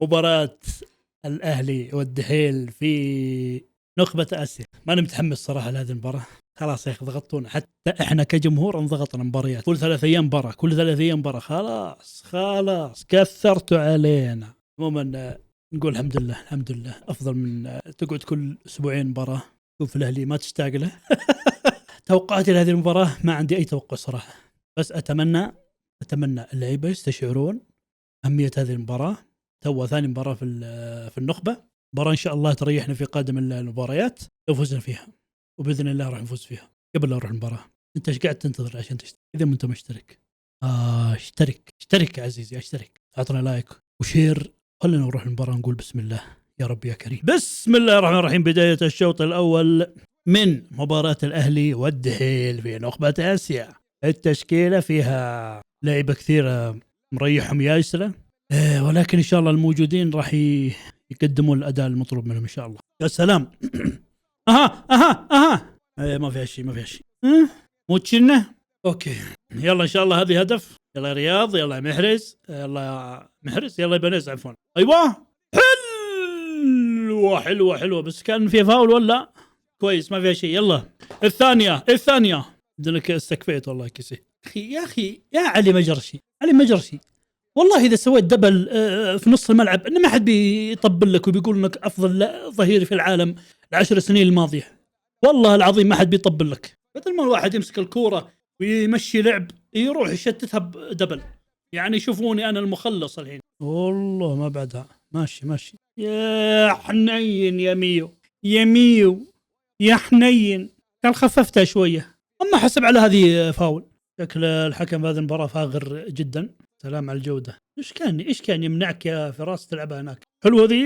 مباراة الأهلي والدحيل في نخبة آسيا. ما أنا متحمس صراحة لهذه المباراة. خلاص يا أخي ضغطونا، حتى إحنا كجمهور انضغطنا مباريات كل 3 أيام مباراة، كل 3 أيام مباراة. خلاص كثرتوا علينا. عموما نقول الحمد لله أفضل من تقعد كل أسبوعين مباراة. شوف الأهلي ما تشتاق له. توقعاتي لهذه المباراة ما عندي أي توقع صراحة، بس أتمنى اللعيبة يستشعرون أهمية هذه المباراة. تو ثاني مباراة في النخبة، مباراة إن شاء الله تريحنا في قادم المباريات لو فزنا فيها، وبإذن الله راح نفوز فيها. قبل لا نروح المباراة، أنت إيش قاعد تنتظر عشان تشترك؟ إذا ما أنت مشترك اشترك يا عزيزي، اشترك، أعطنا لايك وشير. خلينا نروح المباراة نقول بسم الله يا رب يا كريم. بسم الله الرحمن الرحيم. بداية الشوط الأول من مباراة الأهلي والدحيل في نخبة آسيا. التشكيلة فيها لعيبة كثيرة مريحهم ياسرة، ولكن إن شاء الله الموجودين راح يقدموا الأداء المطلوب منهم إن شاء الله. يا سلام. ما فيها شيء. موتشنة. أوكي يلا إن شاء الله هذه هدف. يلا رياض، يلا محرز، يلا بنز عفوا. أيوة حلوة بس كان فيها فاول ولا كويس؟ ما فيها شيء. يلا الثانية بدك استكفيت والله كسي. يا أخي يا علي مجرشي والله إذا سويت دبل في نص الملعب إن ما حد بيطبل لك وبيقول إنك أفضل ظهير في العالم ال10 سنين الماضية. والله العظيم ما حد بيطبل لك. بدل ما الواحد يمسك الكورة ويمشي لعب يروح يشتتها بدبل. يعني يشوفوني أنا المخلص الحين. والله ما بعدها. ماشي يا حنين يا ميو يا حنين، كان خففتها شوية. أما حسب على هذه فاول. شكل الحكم هذه المباراة فاغر جدا. سلام على الجودة. إيش كان يمنعك يا فراس تلعبها هناك؟ حلوة ذي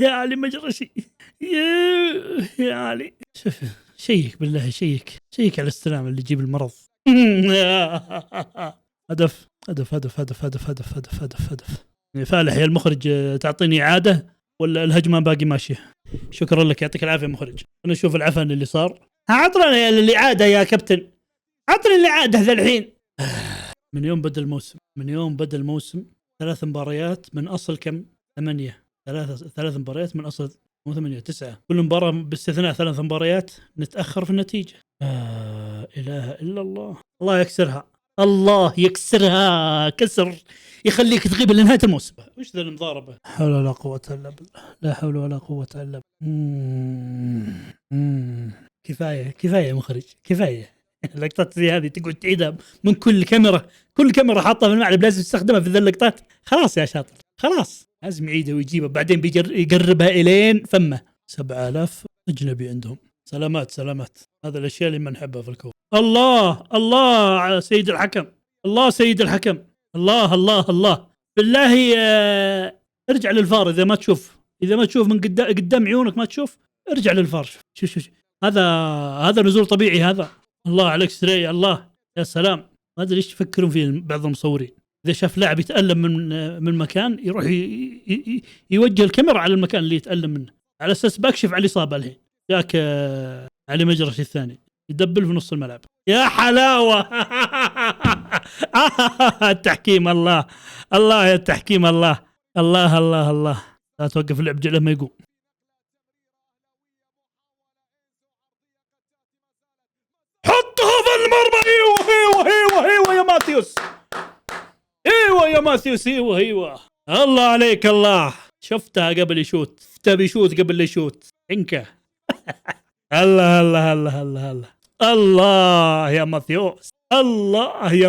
يا علي مجرشي. يا علي شيك بالله، شيك على السلام اللي يجيب المرض. هدف. فالح يا المخرج، تعطيني إعادة ولا الهجمة باقي ماشية؟ شكرا لك، يعطيك العافية مخرج. أنا أشوف العفن اللي صار. عطنا الإعادة يا كابتن، عطني الإعادة ذا الحين. من يوم بدأ الموسم 3 مباريات من أصل كم؟ 8. 3 مباريات من أصل 8 9. كل مباراة باستثناء 3 مباريات نتأخر في النتيجة. لا إله إلا الله. الله يكسرها كسر يخليك تغيب لنهاية الموسم. وش ذا المضاربة؟ لا حول ولا قوة إلا بالله. كفاية يا مخرج، كفاية. اللقطات زي هذه تقعد تعيدها من كل كاميرا حاطها في الملعب لازم تستخدمها في ذي اللقطات. خلاص يا شاطر، خلاص لازم يعيدها ويجيبها، بعدين يقربها إلين فمه. 7000 أجنبي عندهم. سلامات. هذا الأشياء اللي ما نحبها في الكون. الله سيد الحكم. الله بالله. ارجع للفار إذا ما تشوف من قدام عيونك ما تشوف. ارجع للفار. شوف هذا نزول طبيعي هذا. الله عليك سريع. الله يا سلام. ما أدري إيش يفكرون فيه بعض المصورين. إذا شاف لاعب يتألم من مكان يروح يوجه الكاميرا على المكان اللي يتألم منه على أساس بكشف على الإصابة الحين. جاك علي مجرش الثاني يدبل في نص الملعب. يا حلاوة. التحكيم الله يا التحكيم الله. لا توقف اللعب لما يقوم. حطها في المرمى. ايوه يا ماتيوس. ايوه الله عليك. الله شفتها قبل يشوت. بيشوت قبل يشوت انكه. الله يا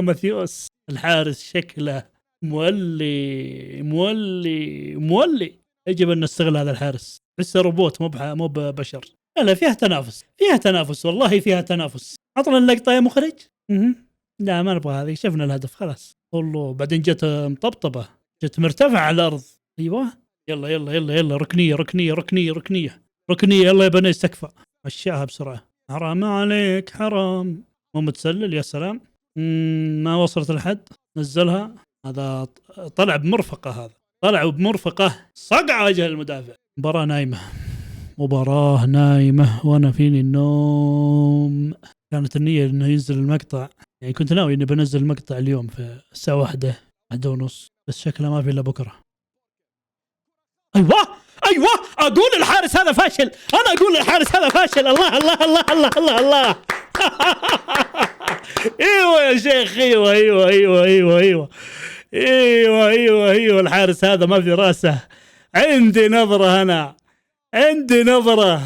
ماتيوس. الحارس شكله مولي. يجب أن نستغل هذا الحارس. لسه روبوت مو بشر. لا فيها تنافس والله فيها تنافس. عطنا اللقطة يا مخرج. لا ما نبغى هذه، شفنا الهدف خلاص. والله بعدين جت مطبطبة، جت مرتفعة على الأرض. أيوة يلا ركنية. يلا يا بني استكفى. مشاها بسرعة. حرام عليك حرام. مو متسلل. يا سلام. ما وصلت لحد. نزلها. هذا طلع بمرفقة. صقع وجه المدافع. مباراة نايمة وأنا فيني النوم. كانت النية إنه ينزل المقطع، يعني كنت ناوي إني بنزل المقطع اليوم في الساعة 1 1:30 بس شكله ما في الا بكره. ايوه اقول الحارس هذا فاشل، انا اقول الحارس هذا فاشل. الله الله الله الله الله الله. ايوه يا شيخ، ايوه الحارس هذا ما في راسه. عندي نظرة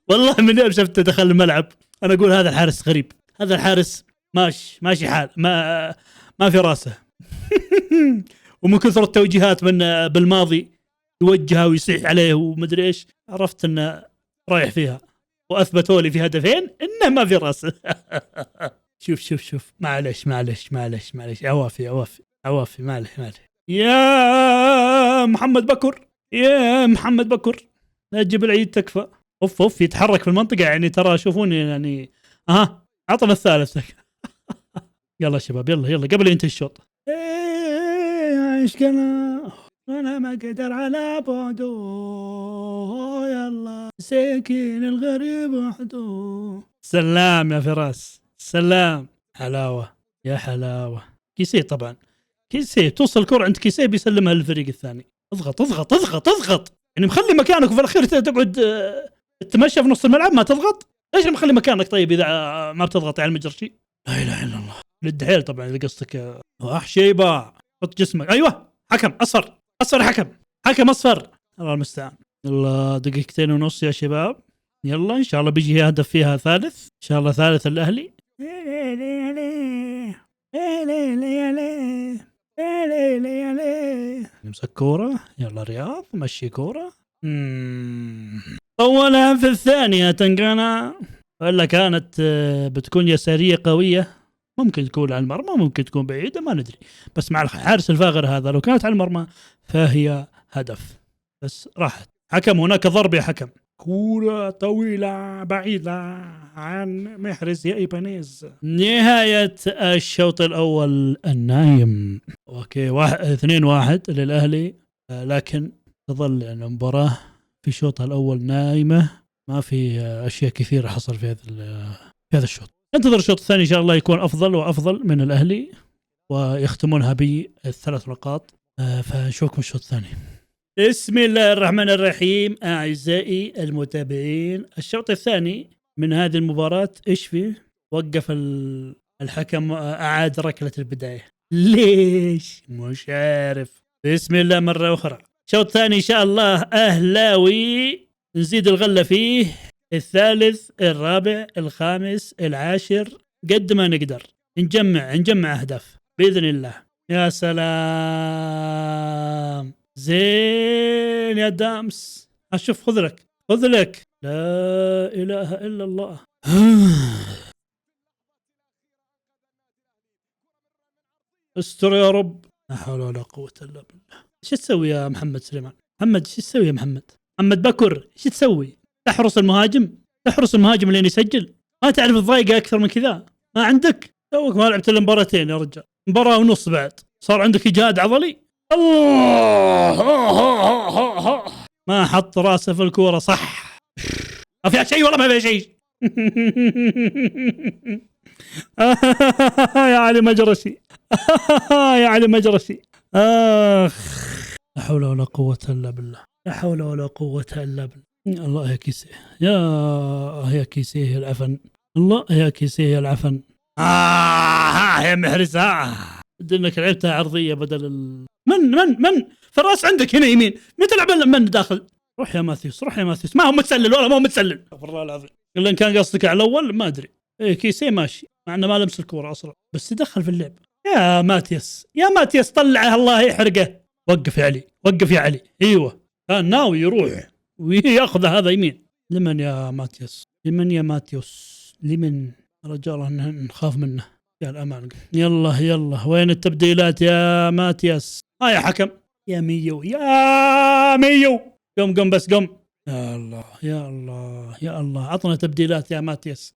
والله من يوم شفته دخل الملعب انا اقول هذا الحارس غريب، هذا الحارس ماشي حال ما في راسه. ومن كثر التوجيهات من بالماضي يوجهه ويصيح عليه ومدري ايش، عرفت انه رايح فيها، واثبتوا لي في هدفين انه ما في راسه. شوف معلش عوافي معلش. يا محمد بكر لا تجيب العيد تكفى. اوف يتحرك في المنطقه يعني، ترى شوفوني يعني. عطنا الثالث. يلا شباب يلا قبل ينتهي الشوط. عشقنا انا ما قدر على بعده، يلا ساكن الغريب وحده. سلام يا فراس، سلام. حلاوه يا حلاوه. كيسيه طبعا، كيسيه توصل الكرة عند كيسيه بيسلمها للفريق الثاني. اضغط يعني مخلي مكانك وفي الاخير تقعد تتمشى في نص الملعب ما تضغط. ليش مخلي مكانك طيب اذا ما بتضغط على المجرشي؟ لا اله الا الله. للدحيل طبعا اذا قصدك. شيبه حط جسمك. ايوه حكم اصفر حكم اصفر. الله المستعان. يلا 2.5 دقيقة يا شباب. يلا ان شاء الله بيجي هدف فيها ثالث، ان شاء الله ثالث الاهلي. نمسك كورة. يلا رياض مشي كورة. طولها في الثانية تنقانا، ولا كانت بتكون يسارية قوية، ممكن تكون على المرمى ممكن تكون بعيدة ما ندري، بس مع الحارس الفاغر هذا لو كانت على المرمى فهي هدف. بس راحت. حكم هناك ضرب يا حكم. كورة طويلة بعيدة عن محرز يا إيبانيز. نهاية الشوط الأول النايم. أوكي 2-1 للأهلي، لكن تظل المباراة في الشوط الأول نايمة، ما في أشياء كثيرة حصل في هذا الشوط. انتظر الشوط الثاني إن شاء الله يكون أفضل وأفضل من الأهلي ويختمونها ب3 نقاط. فنشوفكم الشوط الثاني. بسم الله الرحمن الرحيم. أعزائي المتابعين، الشوط الثاني من هذه المباراة إيش فيه؟ وقف الحكم، أعاد ركلة البداية. ليش؟ مش عارف. بسم الله مرة أخرى. الشوط الثاني إن شاء الله أهلاوي، نزيد الغلة فيه، الثالث الرابع الخامس العاشر، قد ما نقدر نجمع أهداف بإذن الله. يا سلام زين يا دامس. أشوف خذ لك لا إله إلا الله. استر يا رب. لا حول ولا قوة إلا بالله. ايش تسوي يا محمد سليمان؟ محمد ايش تسوي يا محمد بكر؟ ايش تسوي؟ تحرس المهاجم اللي يسجل؟ ما تعرف تضايقه أكثر من كذا؟ ما عندك؟ توك ما لعبت إلا مباراتين يا رجال، مباراة ونص بعد صار عندك إجهاد عضلي. الله ما حط راسه في الكورة صح. ما فيها شيء والله ما فيها شيء. يا علي مجرشي. آخ لا حول ولا قوة إلا بالله. الله يا كيسيه يا كيسيه العفن. الله يا كيسيه العفن. يا محرز انك لعبتها عرضيه بدل من فراس عندك هنا يمين، متى لعب من داخل؟ روح يا ماثيوس ما هو متسلل ولا ما هو متسلل. والله العظيم الا ان كان قصدك على الاول ما ادري. كيسيه ماشي مع انه ما لمس الكوره اصلا بس تدخل في اللعب. يا ماتياس طلعه الله يحرقه. وقف يا علي. ايوه كان ناوي يروح وياخذ هذا يمين. لمن يا ماتيوس لمن رجال نخاف منه يا الأمان. يلا وين التبديلات يا ماتياس؟ يا حكم يا ميو قم بس قم. يا الله عطنا تبديلات يا ماتياس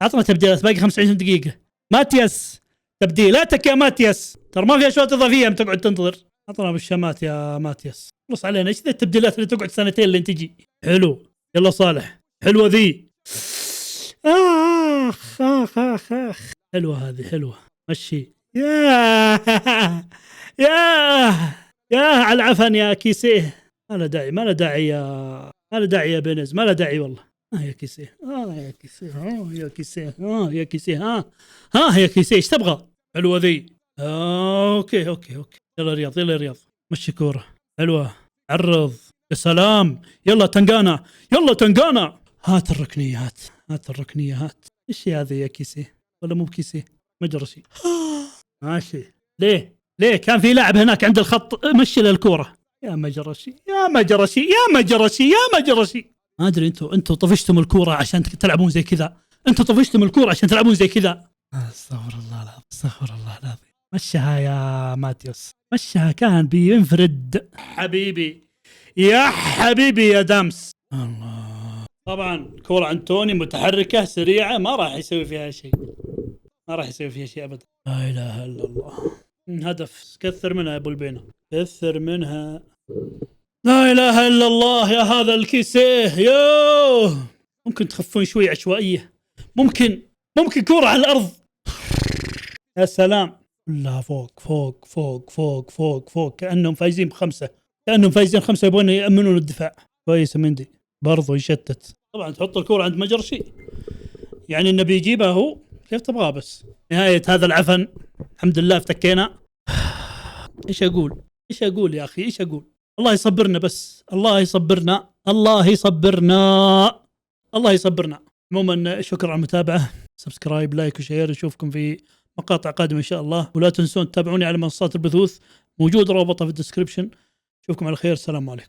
عطنا تبديلات، باقي 25 دقيقة. ماتياس تبديلاتك يا ماتياس، ترى ما في أشواط إضافية تقعد تنتظر. عطنا بالشمات يا ماتياس، خلص علينا. ايش ذي التبديلات اللي تقعد سنتين لين تجي؟ حلو يلا صالح، حلوة ذي. حلوة هذه، حلوة. مشي يا يا يا على العفن يا كيسيه. ما له داعي يا بنز، ما له داعي والله. يا كيسيه، يا كيسيه، يا كيسيه، يا كيسيه، يا كيسيه، ايش تبغى؟ حلوه ذي. اوكي. يلا رياض مشي كوره حلوه، عرض، يا سلام، يلا تنقانا، هات الركنيه. ايش هذه يا كيسيه؟ ولا مو بكيسيه؟ مجرشي. ماشي. ليه كان في لاعب هناك عند الخط، مشي للكوره. يا مجرشي. ما ادري انتوا طفشتم الكوره عشان تلعبون زي كذا. استغفر الله العظيم. مشها يا ماتيوس، كان بينفرد. حبيبي يا دامس. الله. طبعا كرة عند توني متحركة سريعة، ما راح يسوي فيها شيء ابدا. لا اله الا الله. هدف، كثر منها يا ابو البينة، كثر منها. لا اله الا الله يا هذا الكيسيه. يوه، ممكن تخفون شوي عشوائية؟ ممكن كرة على الارض. يا سلام. كلها فوق. كأنهم فايزين ب5، يبغون يأمنون الدفاع. كويس مندي، برضو يشتت. طبعا تحط الكرة عند مجرشي، يعني انه بيجيبها هو، كيف تبغاه؟ بس نهاية هذا العفن. الحمد لله افتكينا. ايش اقول يا اخي؟ الله يصبرنا بس، الله يصبرنا. عموما شكرا على المتابعة، سبسكرايب، لايك وشير. نشوفكم في مقاطع قادمة إن شاء الله، ولا تنسون تتابعوني على منصات البثوث، موجود رابطها في الديسكريبشن. نشوفكم على خير، السلام عليكم.